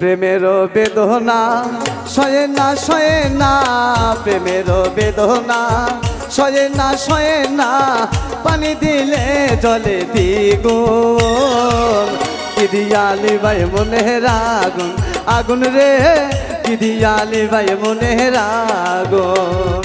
প্রেমের বেদনা সয়ে না প্রেমের বেদনা সয়ে না পানি দিলে জলে দ্বিগুণ কি দিয়ালি ভাই মনের আগুন আগুন রে কি দিয়ালি ভাই মনের আগুন।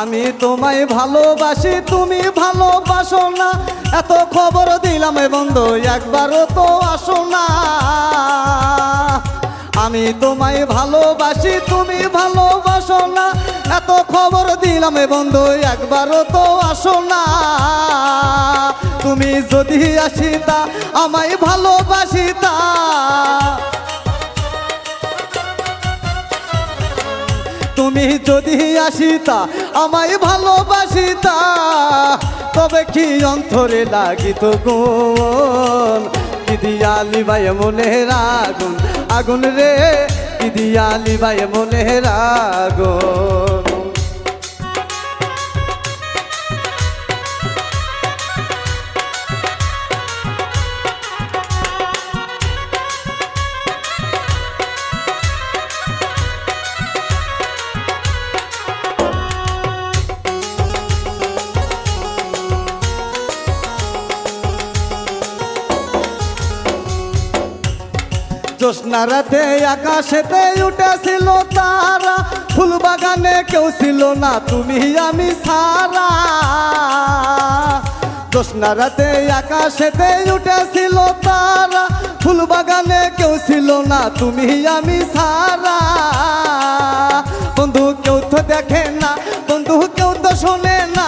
আমি তোমায় ভালোবাসি তুমি ভালোবাসো না এত খবর দিলাম বন্ধু একবারও তো আসো না। আমি তোমায় ভালোবাসি তুমি ভালোবাসো না এত খবর দিলাম বন্ধু একবারও তো আসো না। তুমি যদি আসিতা আমায় ভালোবাসিতা তুমি যদি আসিতা আমায় ভালোবাসিতা তবে কি অন্তরে লাগিত গুণ কি দিয়ালি ভাই মনের আগুন আগুন রে কি দিয়ালি ভাই মনের আগুন। জ্যোৎস্না রাতে আকাশেতে উঠেছিল তারা ফুল বাগানে কেউ ছিল না তুমি আমি সারা। জ্যোৎস্না রাতে আকাশেতে উঠেছিল তারা ফুল বাগানে কেউ ছিল না তুমি আমি সারা। বন্ধু কেউ তো দেখে না বন্ধু কেউ তো শোনে না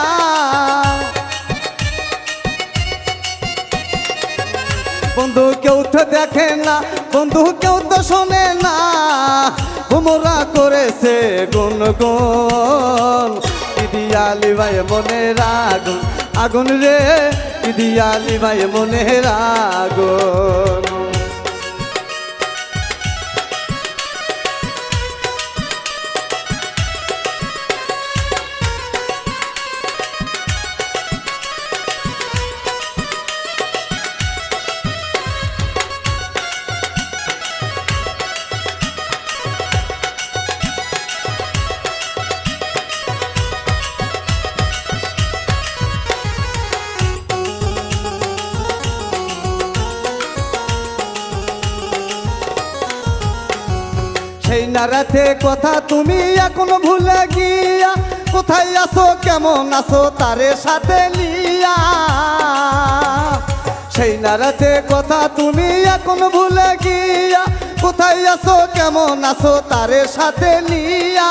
বন্ধু কেউ তো দেখে না বন্ধু কেউ তো শোনে না ভোমরা করেছে গুনগুন কি দিয়ালি ভাই মনের আগুন আগুন রে কি দিয়ালি ভাই মনের আগুন। সেই নারাতে কথা তুমি এখন ভুলে গিয়া কোথায় আসো কেমন আসো তারে সাথে নিয়া। সেই নারাতে কথা তুমি এখন ভুলে গিয়া কোথায় আসো কেমন আসো তারে সাথে নিয়া।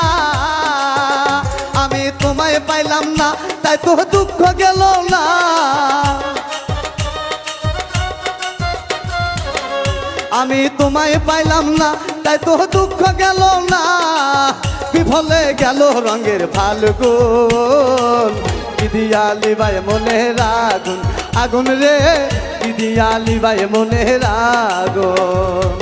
আমি তোমায় পাইলাম না তাই তো দুঃখ গেল না আমি তোমায় পাইলাম না তাই তো দুঃখ গেল না বিফলে গেল রঙের ফাল্গুন কি দিয়ালি ভাই মনের আগুন আগুন রে কি দিয়ালি ভাই মনের আগুন।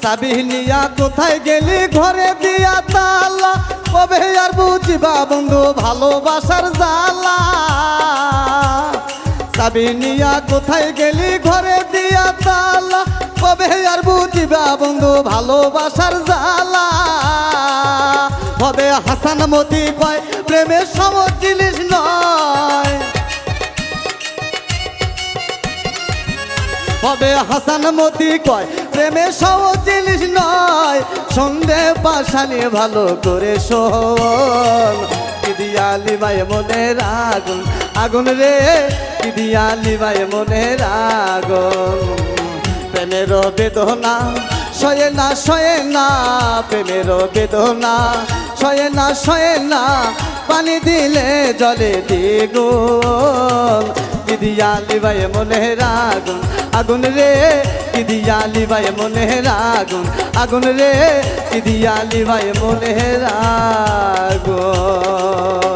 চাবি নিয়া কোথায় গেলি ঘরে দিয়া তালা কবে আর বুঝিবা বন্ধু ভালোবাসার জ্বালা। চাবি নিয়া কোথায় গেলি ঘরে দিয়া তালা কবে আর বুঝিবা বন্ধু ভালোবাসার জ্বালা। হবে হাসান মতি কয় প্রেমের সহজ জিনিস নয় হবে হাসান মতি কয় প্রেমের সহজ জিনিস নয় সন্ধে পাশানি ভালো করে শোন কি দিয়া লিবাই মনের আগুন আগুন রে কি দিয়া লিবাই মনের আগুন প্রেমের বেদনা সয়ে না প্রেমের বেদনা সয়ে না পানি দিলে জলে দ্বিগুণ কি দিয়া লিবাই মনের আগুন আগুন রে কি দিয়া লিবাই মনের আগুন আগুন রে কি দিয়া লিবাই মনের আগুন